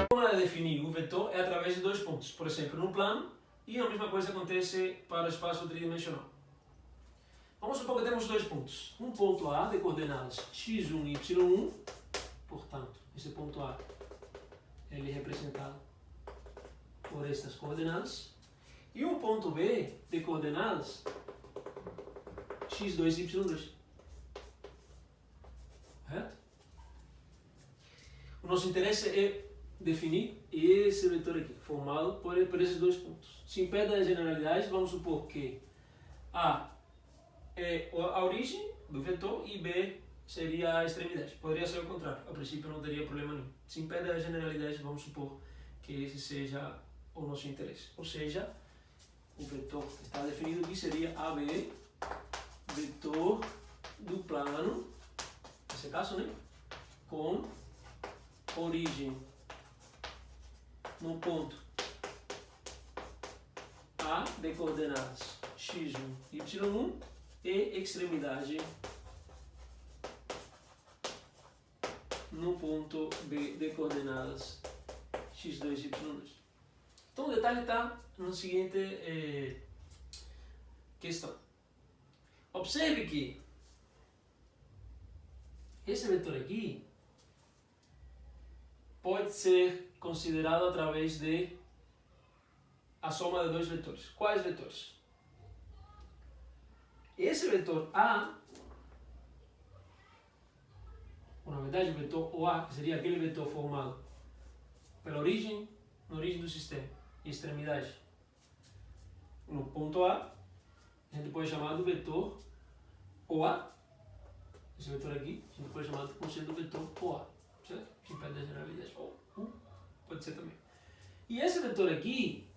forma de definir o vetor é através de dois pontos, por exemplo, no plano, e a mesma coisa acontece para o espaço tridimensional. Vamos supor que temos dois pontos. Um ponto A de coordenadas x1 e y1, portanto, esse ponto A ele é representado por estas coordenadas, e um ponto B de coordenadas x2 e y2. Correto? O nosso interesse é definir esse vetor aqui, formado por esses dois pontos. Se impede as generalidades, vamos supor que A é a origem do vetor e B seria a extremidade. Poderia ser o contrário, a princípio não teria problema nenhum. Se impede as generalidades, vamos supor que esse seja o nosso interesse. Ou seja, o vetor que está definido aqui seria AB, vetor do plano, nesse caso, né? Com origem no ponto A de coordenadas x1 e y1 e extremidade no ponto B de coordenadas x2 e y2. Então o detalhe está na seguinte questão. Observe que esse vetor aqui pode ser considerado através de a soma de dois vetores. Quais vetores? Esse vetor A, ou na verdade o vetor OA, que seria aquele vetor formado pela origem, na origem do sistema, e extremidade no ponto A, a gente pode chamar do vetor OA. Esse vetor aqui, a gente pode chamar como sendo o vetor OA, certo? Que impede a generalidade. Ou U, pode ser também. E esse vetor aqui,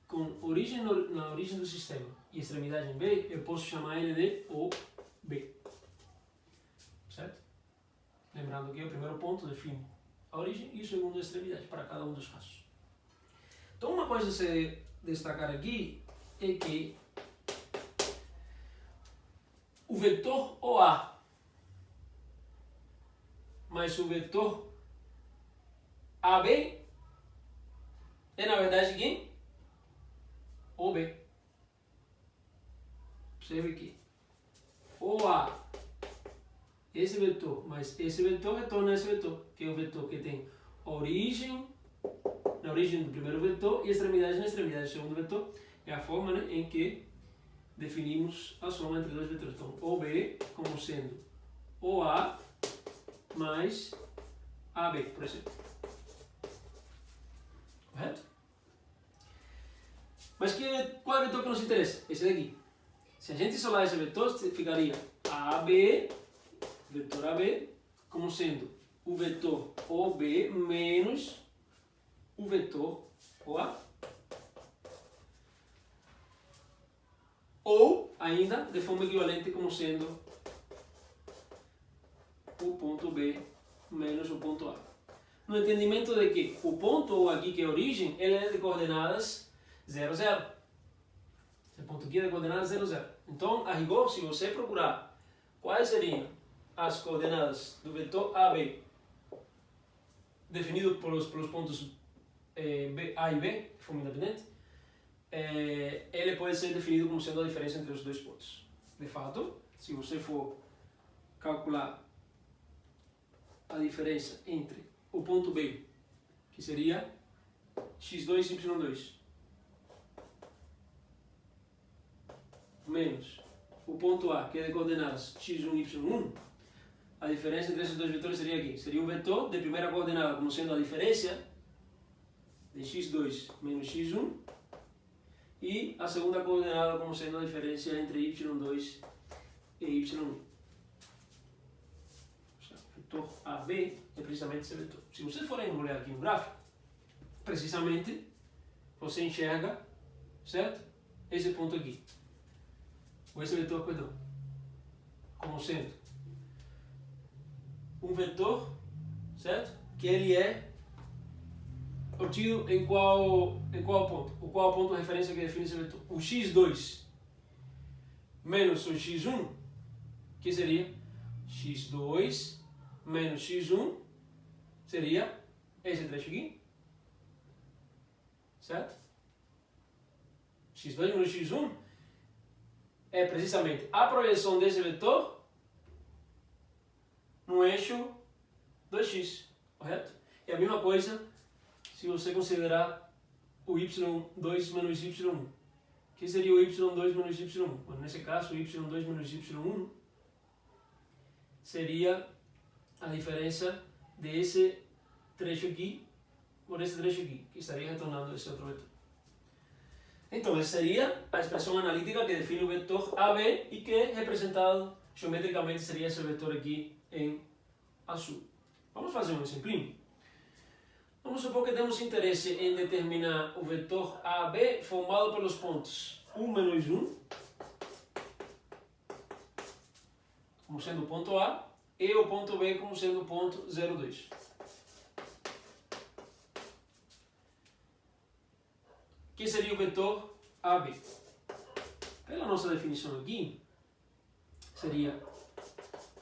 com origem na origem do sistema e extremidade em B, eu posso chamar ele de OB. Certo? Lembrando que o primeiro ponto define a origem e o segundo a extremidade, para cada um dos casos. Então, uma coisa a se destacar aqui é que o vetor OA mais o vetor AB é, na verdade, quem? OB. Observe aqui. OA, esse vetor, mas esse vetor retorna a esse vetor, que é o vetor que tem origem, na origem do primeiro vetor, e extremidade na extremidade do segundo vetor. É a forma, né, em que definimos a soma entre dois vetores. Então, OB como sendo OA mais AB, por exemplo. Correto? Mas qual é o vetor que nos interessa? Esse daqui. Se a gente isolar esse vetor, ficaria AB, vetor AB, como sendo o vetor OB menos o vetor OA. Ou, ainda, de forma equivalente, como sendo o ponto B menos o ponto A. No entendimento de que o ponto O aqui, que é a origem, ele é de coordenadas 0, 0. Esse ponto aqui é de coordenadas 0, 0. Então, a rigor, se você procurar quais seriam as coordenadas do vetor AB, definido pelos pontos A e B, de forma independente, ele pode ser definido como sendo a diferença entre os dois pontos. De fato, se você for calcular a diferença entre o ponto B, que seria x2 e y2, menos o ponto A, que é de coordenadas x1 e y1, a diferença entre esses dois vetores seria aqui. Seria um vetor de primeira coordenada como sendo a diferença de x2 menos x1, e a segunda coordenada como sendo a diferença entre y2 e y1. O vetor AB é precisamente esse vetor. Se vocês forem olhar aqui no gráfico, precisamente você enxerga, certo? Esse ponto aqui. Ou esse vetor, perdão, como sendo um vetor, certo? Que ele é obtido em qual ponto? O qual ponto de referência que define esse vetor? O x2 menos o x1, que seria x2 menos x1 seria esse trecho aqui, certo? x2 menos x1 é precisamente a projeção desse vetor no eixo 2x, correto? E a mesma coisa se você considerar o y2 menos y1. O que seria o y2 menos y1? Bom, nesse caso, o y2 menos y1 seria a diferença desse trecho aqui por esse trecho aqui, que estaria retornando esse outro vetor. Então, essa seria a expressão analítica que define o vetor AB e que, representado geometricamente, seria esse vetor aqui em azul. Vamos fazer um exemplinho? Vamos supor que temos interesse em determinar o vetor AB formado pelos pontos 1 menos 1, como sendo o ponto A, e o ponto B como sendo o ponto 0,2. Que seria o vetor AB? Pela nossa definição aqui, seria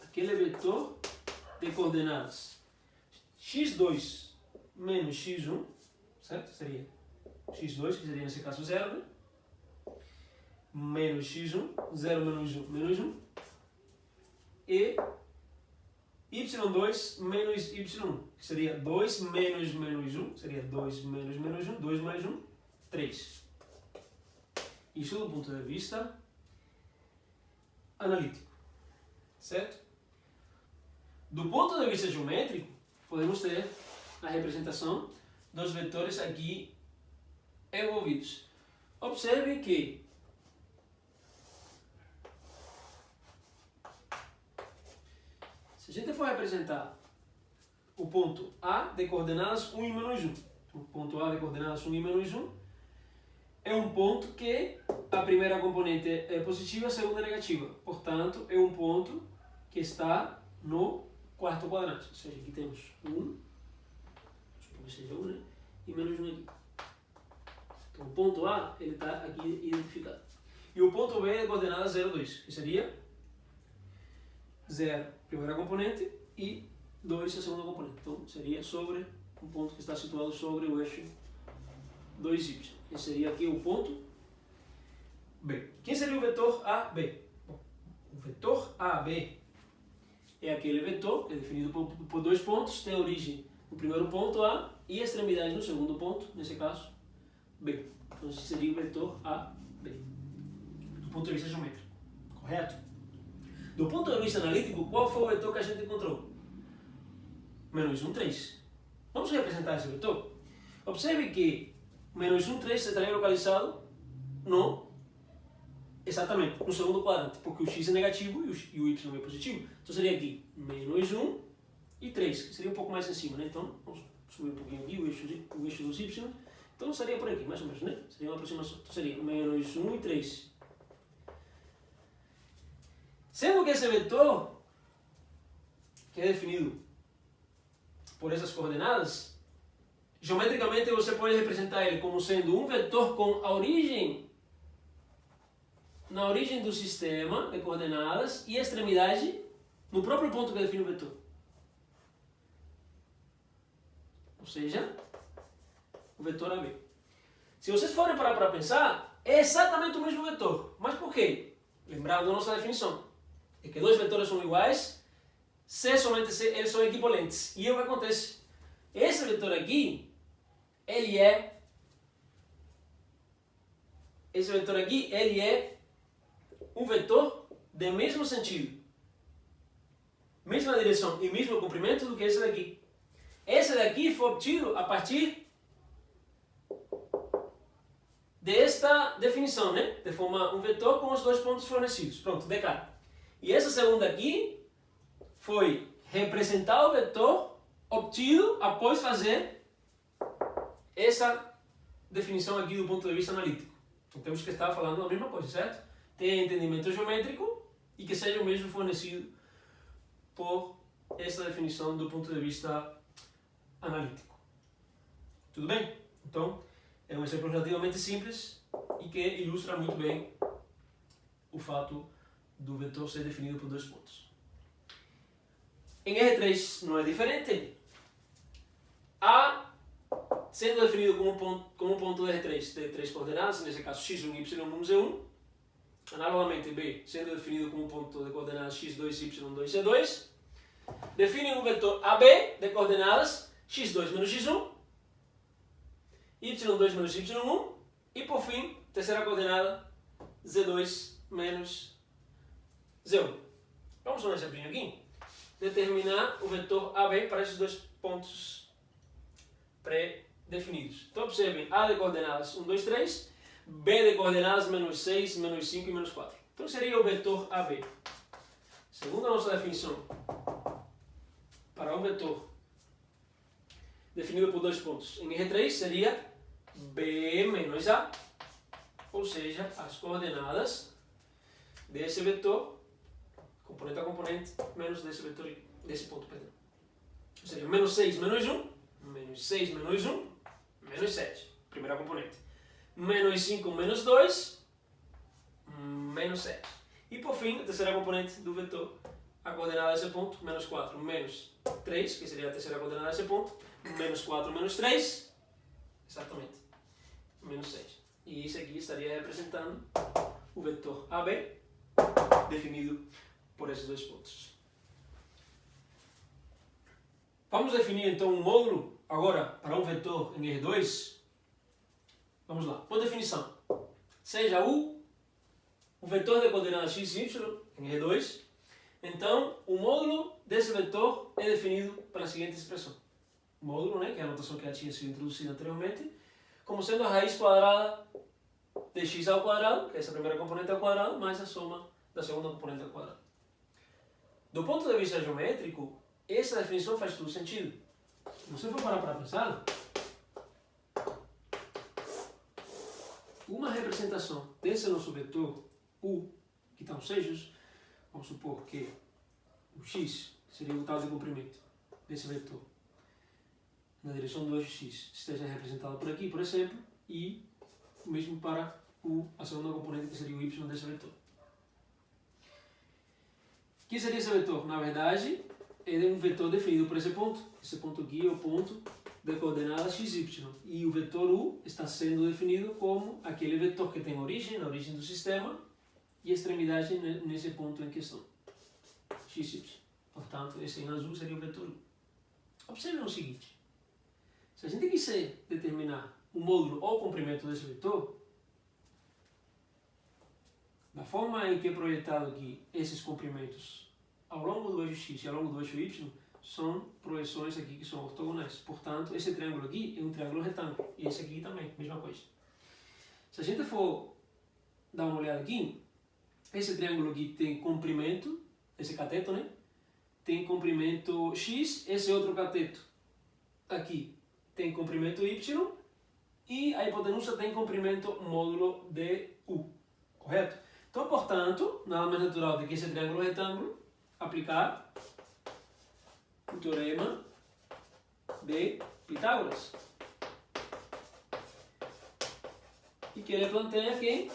aquele vetor de coordenadas x2 menos x1, certo? Seria x2, que seria nesse caso 0, né? Menos x1, 0 menos 1, menos 1, e y2 menos y1, que seria 2 menos menos 1, seria 2 menos menos 1, 2 mais 1, 3. Isso do ponto de vista analítico, certo? Do ponto de vista geométrico, podemos ter a representação dos vetores aqui envolvidos. Observe que se a gente for representar o ponto A de coordenadas 1 e menos 1, o ponto A de coordenadas 1 e menos 1 é um ponto que a primeira componente é positiva, a segunda é negativa. Portanto, é um ponto que está no quarto quadrante. Ou seja, aqui temos 1, que seja 1, né? E menos 1 aqui. Então, o ponto A ele está aqui identificado. E o ponto B é coordenada 0,2, que seria 0, primeira componente, e 2, a segunda componente. Então, seria sobre um ponto que está situado sobre o eixo 2y. Esse seria aqui o ponto B. Quem seria o vetor AB? Bom, o vetor AB é aquele vetor que é definido por dois pontos, tem origem no primeiro ponto A e extremidade no segundo ponto, nesse caso, B. Então, esse seria o vetor AB, do ponto de vista geométrico, correto? Do ponto de vista analítico, qual foi o vetor que a gente encontrou? Menos 1, 3. Vamos representar esse vetor? Observe que menos 1, 3 estaria localizado exatamente no segundo quadrante, porque o x é negativo e o y é positivo. Então seria aqui menos 1 e 3, que seria um pouco mais em cima, né? Então vamos subir um pouquinho aqui o eixo dos y. Então seria por aqui, mais ou menos, né? Seria uma aproximação. Então seria menos 1 e 3. Sendo que esse vetor, que é definido por essas coordenadas, geometricamente você pode representar ele como sendo um vetor com a origem na origem do sistema de coordenadas e extremidade no próprio ponto que define o vetor. Ou seja, o vetor AB. Se vocês forem parar para pensar, é exatamente o mesmo vetor. Mas por quê? Lembrando da nossa definição, é que dois vetores são iguais se somente se eles são equivalentes. E o que acontece? Esse vetor aqui, ele é um vetor de mesmo sentido, mesma direção e mesmo comprimento do que esse daqui. Esse daqui foi obtido a partir desta definição, né? De formar um vetor com os dois pontos fornecidos. Pronto, de cara. E essa segunda aqui foi representar o vetor obtido após fazer essa definição aqui do ponto de vista analítico. Então temos que estar falando a mesma coisa, certo? Ter entendimento geométrico e que seja o mesmo fornecido por essa definição do ponto de vista analítico. Tudo bem? Então, é um exemplo relativamente simples e que ilustra muito bem o fato do vetor ser definido por dois pontos. Em R3 não é diferente. A, sendo definido como um ponto de R3 de 3 coordenadas, nesse caso x1, y1, z1, analogamente B, sendo definido como um ponto de coordenadas x2, y2, z2, define um vetor AB de coordenadas x2 menos x1, y2 menos y1, e por fim, terceira coordenada, z2 menos z1. Vamos um exemplinho aqui. Determinar o vetor AB para esses dois pontos pré-definidos. Então observem, A de coordenadas 1, 2, 3, B de coordenadas menos 6, menos 5 e menos 4. Então seria o vetor AB. Segundo a nossa definição, para um vetor definido por dois pontos em R3 seria B menos A, ou seja, as coordenadas desse vetor, componente a componente, menos desse vetor, desse ponto, perdão. Ou seja, menos 6 menos 1, menos 6 menos 1, menos 7, primeira componente. Menos 5 menos 2, menos 7. E por fim, a terceira componente do vetor, a coordenada desse ponto, menos 4 menos 3, que seria a terceira coordenada desse ponto, menos 4 menos 3, exatamente, menos 6. E isso aqui estaria representando o vetor AB, definido por esses dois pontos. Vamos definir então um módulo agora para um vetor em R2. Vamos lá, por definição, seja o vetor de coordenadas x e y em R2, então o módulo desse vetor é definido pela seguinte expressão. O módulo, né, que é a notação que já tinha sido introduzida anteriormente, como sendo a raiz quadrada de x ao quadrado, que é essa primeira componente ao quadrado, mais a soma da segunda componente ao quadrado. Do ponto de vista geométrico, essa definição faz todo sentido. Se você for parar para pensar, uma representação desse nosso vetor U, que estão os eixos, vamos supor que o x seria o tal de comprimento desse vetor na direção do eixo x esteja representado por aqui, por exemplo, e o mesmo para a segunda componente, que seria o y desse vetor. O que seria esse vetor? Na verdade, ele é um vetor definido por esse ponto. Esse ponto aqui é o ponto de coordenadas x, y. E o vetor U está sendo definido como aquele vetor que tem origem, na origem do sistema, e extremidade nesse ponto em questão, x, y. Portanto, esse em azul seria o vetor U. Observe o seguinte. Se a gente quiser determinar o módulo ou o comprimento desse vetor, da forma em que é projetado aqui esses comprimentos ao longo do eixo x e ao longo do eixo y, são projeções aqui que são ortogonais. Portanto, esse triângulo aqui é um triângulo retângulo. E esse aqui também, mesma coisa. Se a gente for dar uma olhada aqui, esse triângulo aqui tem comprimento, esse cateto, né? Tem comprimento x, esse outro cateto aqui tem comprimento y, e a hipotenusa tem comprimento módulo de U, correto? Então, portanto, nada mais natural do que esse triângulo retângulo aplicar o teorema de Pitágoras. E que ele planteia que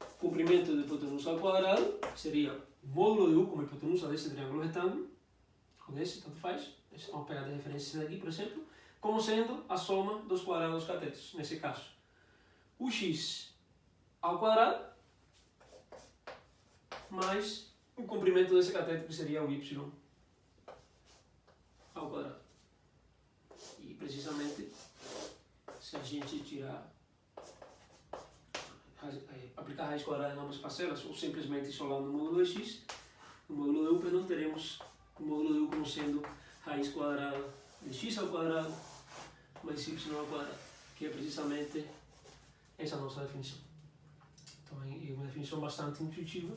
o comprimento de hipotenusa ao quadrado seria o módulo de U como hipotenusa desse triângulo retângulo, ou desse, tanto faz, vamos pegar de referência aqui, por exemplo, como sendo a soma dos quadrados dos catetos, nesse caso. O x ao quadrado mais o comprimento desse cateto, que seria o y ao quadrado. E precisamente, se a gente tirar, aplicar a raiz quadrada em ambas parcelas, ou simplesmente isolando o módulo de x, o módulo de u, perdão, teremos o módulo de u como sendo raiz quadrada de x ao quadrado mais y ao quadrado, que é precisamente essa nossa definição. Então é uma definição bastante intuitiva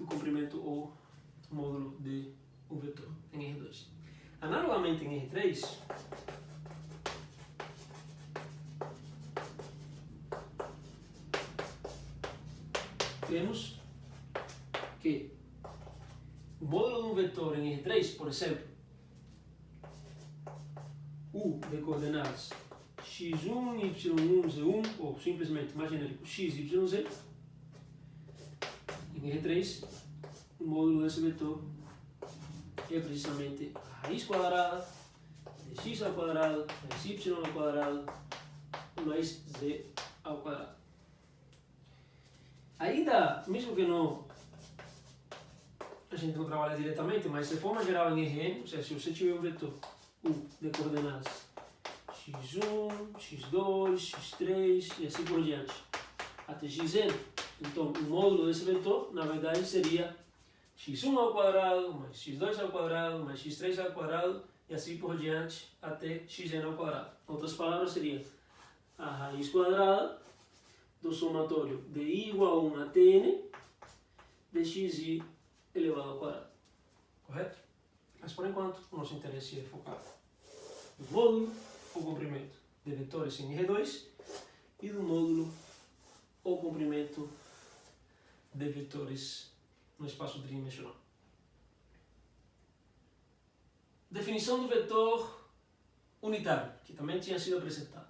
do comprimento ou módulo de um vetor em R2. Analogamente em R3, temos que o módulo de um vetor em R3, por exemplo, U de coordenadas x1, y1, z1, ou simplesmente mais genérico x, y, z, em R3, o módulo desse vetor é precisamente a raiz quadrada de x ao quadrado mais y ao quadrado mais z ao quadrado. Ainda, mesmo que a gente não trabalha diretamente, mas de forma geral em Rn, ou seja, se você tiver um vetor U de coordenadas x1, x2, x3 e assim por diante, até xn, então o módulo desse vetor, na verdade, seria x1 ao quadrado, mais x2 ao quadrado, mais x3 ao quadrado, e assim por diante, até xn ao quadrado. Em outras palavras, seria a raiz quadrada do somatório de i igual a 1 até n de xi elevado ao quadrado. Correto? Mas por enquanto, o nosso interesse é focar no módulo ou comprimento de vetores em R2 e do módulo ou comprimento de vetores no espaço tridimensional. Definição do vetor unitário, que também tinha sido apresentado.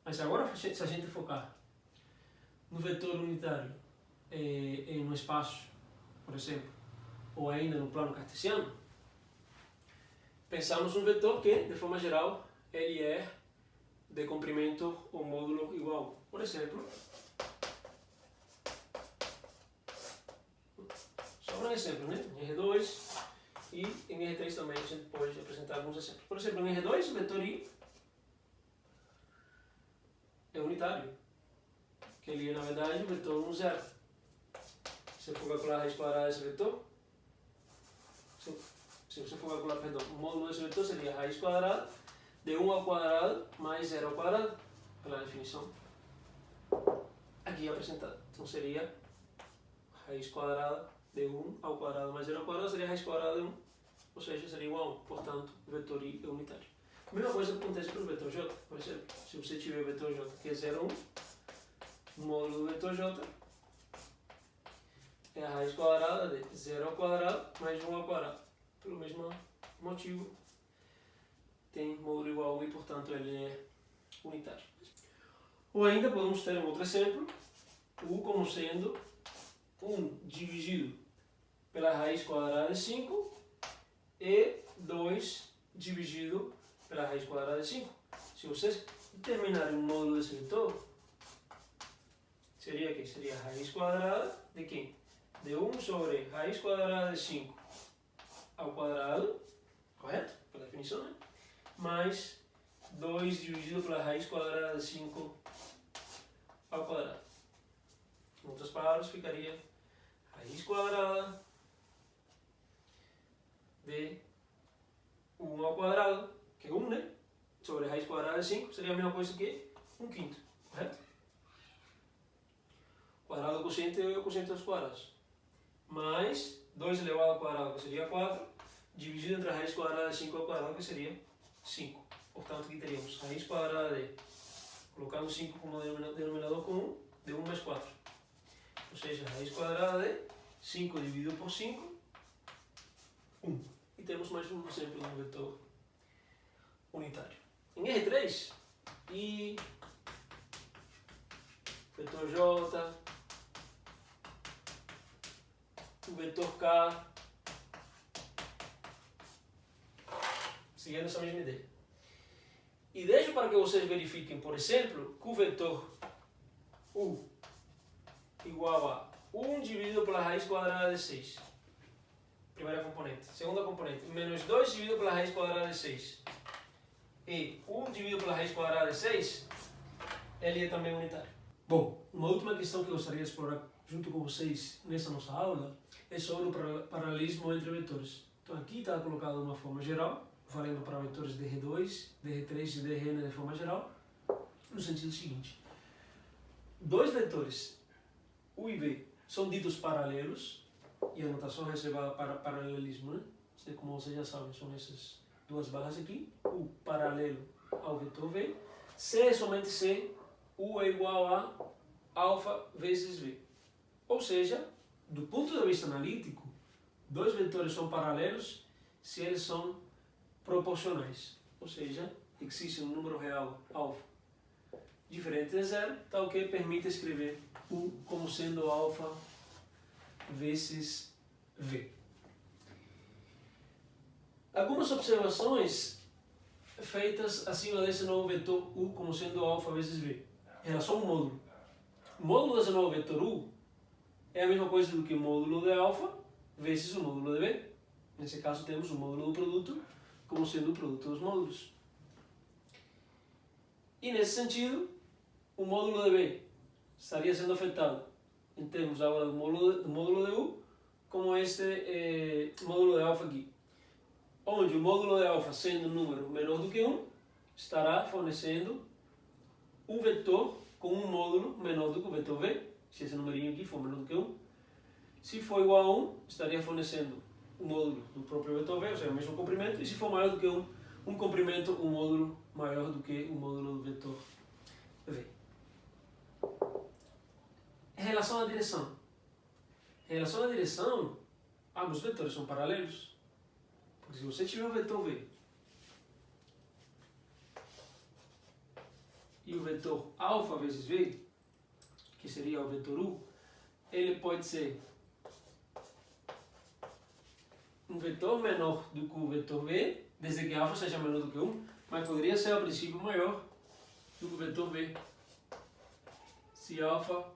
Mas agora, se a gente focar no vetor unitário no espaço, por exemplo, ou ainda no plano cartesiano, pensamos um vetor que, de forma geral, ele é de comprimento ou módulo igual. Por exemplo, só um exemplo, né? Em R2 e em R3 também a gente pode apresentar alguns exemplos. Por exemplo, em R2 o vetor I é unitário, que ele é, na verdade, o vetor 1, 0. Se eu for calcular a raiz quadrada desse vetor, se você for calcular, perdão, o módulo desse vetor seria a raiz quadrada de 1 ao quadrado mais 0 ao quadrado, pela definição aqui apresentada. Então seria a raiz quadrada de 1 ao quadrado mais 0 ao quadrado, seria a raiz quadrada de 1, ou seja, seria igual a 1. Portanto, o vetor I é unitário. A mesma coisa acontece para o vetor J. Por exemplo, se você tiver o vetor J que é 0, 1, o módulo do vetor J é a raiz quadrada de 0 ao quadrado mais 1 ao quadrado. Pelo mesmo motivo, tem módulo igual a 1 e, portanto, ele é unitário. Ou ainda podemos ter um outro exemplo, U como sendo 1 dividido pela raiz quadrada de 5 e 2 dividido pela raiz quadrada de 5. Se vocês determinarem um módulo desse vetor, seria o quê? Seria a raiz quadrada de quem? De 1 sobre raiz quadrada de 5 ao quadrado, correto? Pela definição, né? Mais 2 dividido pela raiz quadrada de 5 ao quadrado. Em outras palavras, ficaria raiz quadrada de 1 ao quadrado, que é 1, né? Sobre a raiz quadrada de 5, seria a mesma coisa que 1/5, correto? O quadrado do quociente é o quociente dos quadrados. Mais 2 elevado ao quadrado, que seria 4, dividido entre a raiz quadrada de 5 ao quadrado, que seria 5. Portanto, aqui teríamos raiz quadrada de, colocando 5 como denominador comum, de 1 mais 4. Ou seja, raiz quadrada de 5 dividido por 5, 1. E temos mais um exemplo de um vetor unitário. Em R3, I, vetor J, o vetor K, seguindo essa mesma ideia. E deixo para que vocês verifiquem, por exemplo, que o vetor U igual a 1 dividido pela raiz quadrada de 6. Primeira componente. Segunda componente, menos 2 dividido pela raiz quadrada de 6. E 1 dividido pela raiz quadrada de 6, ele é também unitário. Bom, uma última questão que eu gostaria de explorar junto com vocês nessa nossa aula é sobre o paralelismo entre vetores. Então aqui está colocado de uma forma geral, valendo para vetores de R2, de R3 e de Rn de forma geral, no sentido seguinte. Dois vetores, U e V, são ditos paralelos, e a notação reservada para paralelismo, né? Como vocês já sabem, são essas duas barras aqui, U paralelo ao vetor V, se é somente se U é igual a alfa vezes V. Ou seja, do ponto de vista analítico, dois vetores são paralelos se eles são proporcionais. Ou seja, existe um número real alfa diferente de zero, tal que permite escrever U como sendo alfa vezes V. algumas observações feitas acima desse novo vetor U como sendo alfa vezes V, em relação ao módulo. O módulo desse novo vetor U é a mesma coisa do que o módulo de alfa vezes o módulo de B. Nesse caso temos o módulo do produto como sendo o produto dos módulos. E nesse sentido, o módulo de B estaria sendo afetado em termos agora do módulo de U como este módulo de alfa aqui. Onde o módulo de alfa, sendo um número menor do que 1, estará fornecendo um vetor com um módulo menor do que o vetor V, se esse numerinho aqui for menor do que 1. Se for igual a 1, estaria fornecendo o módulo do próprio vetor V, ou seja, o mesmo comprimento, e se for maior do que 1, um comprimento, um módulo maior do que o módulo do vetor V. Em relação à direção. Em relação à direção, ambos vetores são paralelos. Porque se você tiver um vetor V e o vetor alfa vezes V, que seria o vetor U, ele pode ser um vetor menor do que o vetor V, desde que alfa seja menor do que 1, mas poderia ser a princípio maior do que o vetor V, se alfa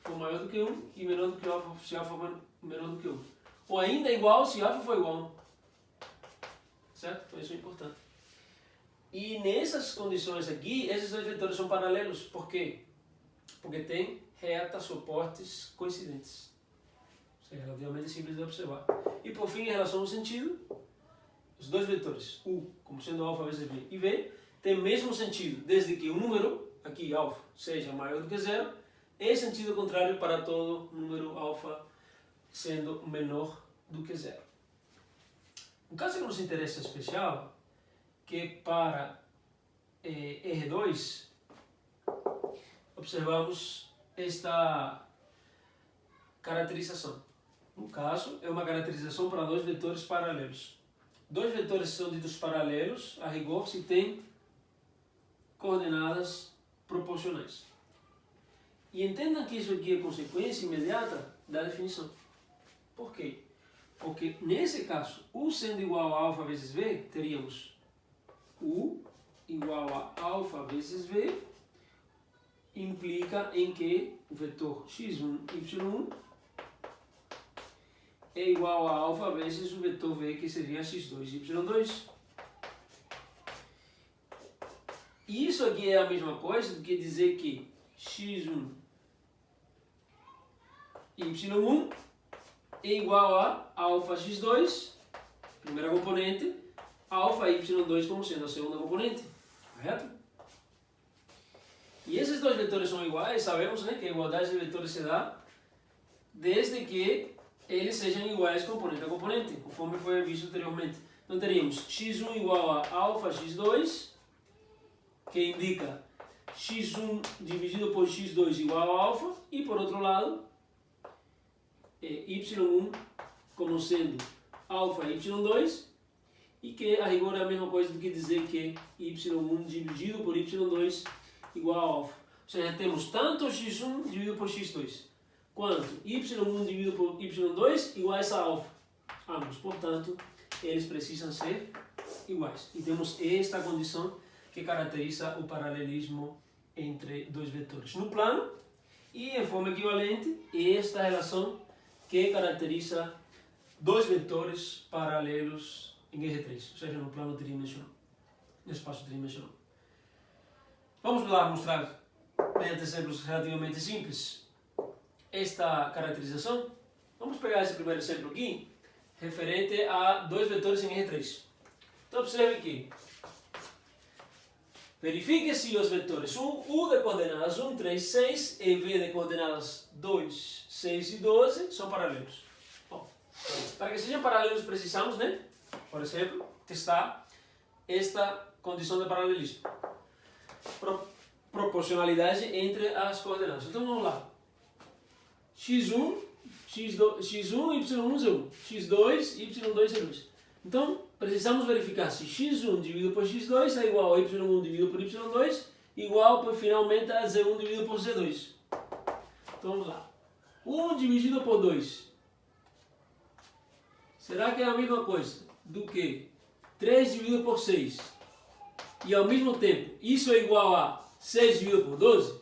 for maior do que 1 e menor do que alfa, se alfa for menor do que 1. Ou ainda igual se alfa for igual a 1. Certo? Então isso é importante. E nessas condições aqui, esses dois vetores são paralelos. Por quê? Porque tem retas opostas coincidentes. Isso é relativamente simples de observar. E por fim, em relação ao sentido, os dois vetores, U como sendo alfa vezes V e V, têm o mesmo sentido, desde que o número, aqui alfa, seja maior do que 0, e sentido contrário para todo número alfa sendo menor do que 0. Um caso que nos interessa especial, que para R2, observamos esta caracterização. No caso, é uma caracterização para dois vetores paralelos. Dois vetores são ditos paralelos, a rigor, se tem coordenadas proporcionais. E entendam que isso aqui é consequência imediata da definição. Por quê? Porque nesse caso, U sendo igual a alfa vezes V, teríamos U igual a alfa vezes V, implica em que o vetor x1, y1 é igual a alfa vezes o vetor V, que seria x2, y2. E isso aqui é a mesma coisa do que dizer que x1, y1 é igual a alfa x2, primeira componente, alfa y2 como sendo a segunda componente, correto? E esses dois vetores são iguais, sabemos, né, que a igualdade de vetores se dá desde que eles sejam iguais componente a componente, conforme foi visto anteriormente. Então teríamos x1 igual a alfa x2, que indica x1 dividido por x2 igual a alfa, e por outro lado, y1 como sendo alfa y2, e que a rigor é a mesma coisa do que dizer que y1 dividido por y2 igual a alfa. Ou seja, temos tanto x1 dividido por x2, quanto y1 dividido por y2 iguais a alfa. Ambos, portanto, eles precisam ser iguais. E temos esta condição que caracteriza o paralelismo entre dois vetores no plano, e em forma equivalente, esta relação que caracteriza dois vetores paralelos em R3, ou seja, no plano tridimensional, no espaço tridimensional. Vamos lá mostrar, mediante exemplos relativamente simples, esta caracterização. Vamos pegar esse primeiro exemplo aqui, referente a dois vetores em R3. Então observe que verifique se os vetores U de coordenadas 1, 3, 6 e V de coordenadas 2, 6 e 12 são paralelos. Bom, para que sejam paralelos precisamos, né, por exemplo, testar esta condição de paralelismo. Proporcionalidade entre as coordenadas. Então vamos lá. x1, y1 é 1, x2, y2 é 2. Então precisamos verificar se x1 dividido por x2 é igual a y1 dividido por y2 igual por, finalmente, a z1 dividido por z2. Então vamos lá. 1 dividido por 2 será que é a mesma coisa do que 3 dividido por 6 e ao mesmo tempo isso é igual a 6 dividido por 12?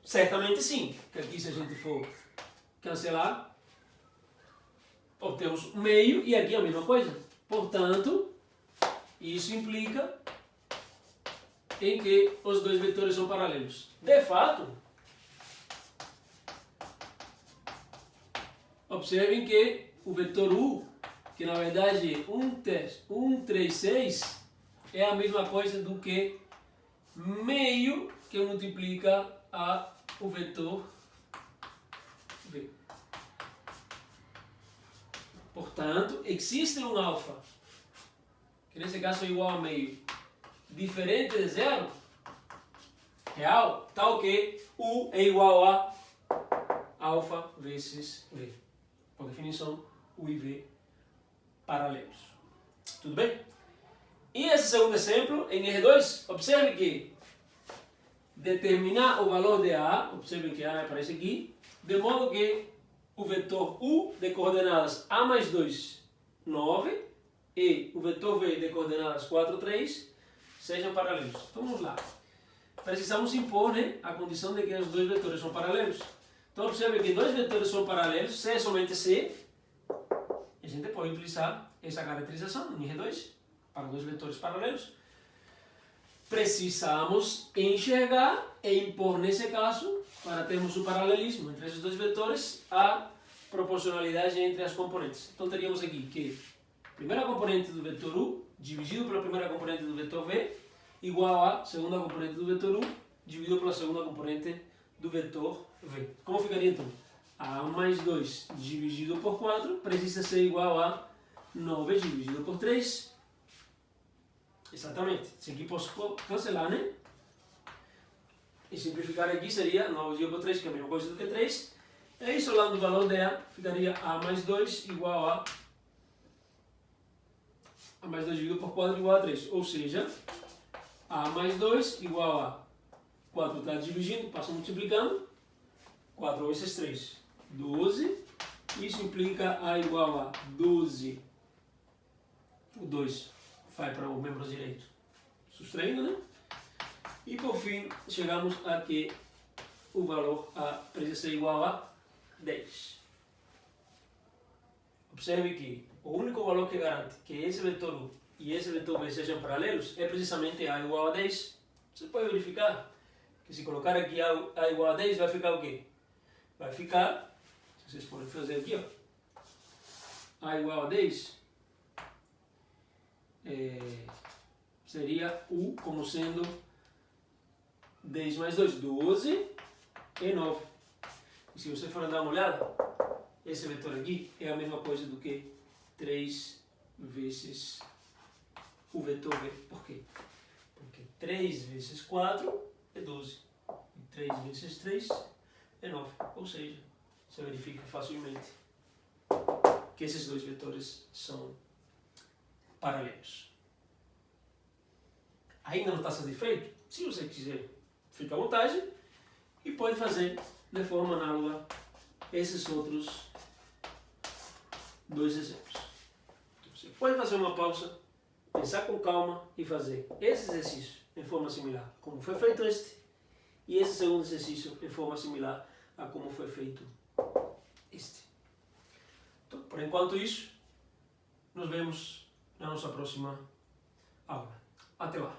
Certamente sim, porque aqui se a gente for cancelar, obtemos meio e aqui a mesma coisa. Portanto, isso implica em que os dois vetores são paralelos. De fato, observem que o vetor U, que na verdade é 1, 3, 6, é a mesma coisa do que meio que multiplica o vetor V. Portanto, existe um alfa, que nesse caso é igual a meio, diferente de zero, real, tal que U é igual a alfa vezes V. Por definição, U e V paralelos. Tudo bem? E esse segundo exemplo, em R2, observe que determinar o valor de A, observe que A aparece aqui, de modo que o vetor U de coordenadas A mais 2, 9, e o vetor V de coordenadas 4, 3, sejam paralelos. Então vamos lá. Precisamos impor, né, a condição de que os dois vetores são paralelos. Então observe que dois vetores são paralelos, se é somente se, a gente pode utilizar essa caracterização em R2 para dois vetores paralelos. Precisamos enxergar e impor, nesse caso, para termos o paralelismo entre esses dois vetores, a proporcionalidade entre as componentes. Então teríamos aqui que a primeira componente do vetor U dividido pela primeira componente do vetor V igual a segunda componente do vetor U dividido pela segunda componente do vetor V. Como ficaria então? A mais 2 dividido por 4 precisa ser igual a 9 dividido por 3. Exatamente. Isso aqui posso cancelar, né? E simplificar aqui seria 9 dividido por 3, que é a mesma coisa do que 3. E aí, isolando o valor de A, ficaria A mais 2 igual a mais 2 dividido por 4 igual a 3. Ou seja, A mais 2 igual a 4 está dividindo, passa multiplicando. 4 vezes 3, 12. Isso implica A igual a 12. O 2 vai para o membro direito, subtraindo, né? E por fim, chegamos a que o valor A precisa ser igual a 10. Observe que o único valor que garante que esse vetor U e esse vetor V sejam paralelos é precisamente A igual a 10. Você pode verificar que se colocar aqui A igual a 10, vai ficar o quê? Vai ficar, vocês podem fazer aqui, ó, A igual a 10 seria U como sendo 10 mais 2, 12 e 9. E se você for dar uma olhada, esse vetor aqui é a mesma coisa do que 3 vezes o vetor V. Por quê? Porque 3 vezes 4 é 12. E 3 vezes 3 é 9. Ou seja, você verifica facilmente que esses dois vetores são paralelos. Ainda não está satisfeito? Se você quiser, fica à vontade e pode fazer de forma análoga esses outros dois exemplos. Você pode fazer uma pausa, pensar com calma e fazer esse exercício em forma similar como foi feito este e esse segundo exercício em forma similar a como foi feito este. Então, por enquanto isso, nos vemos na nossa próxima aula. Até lá!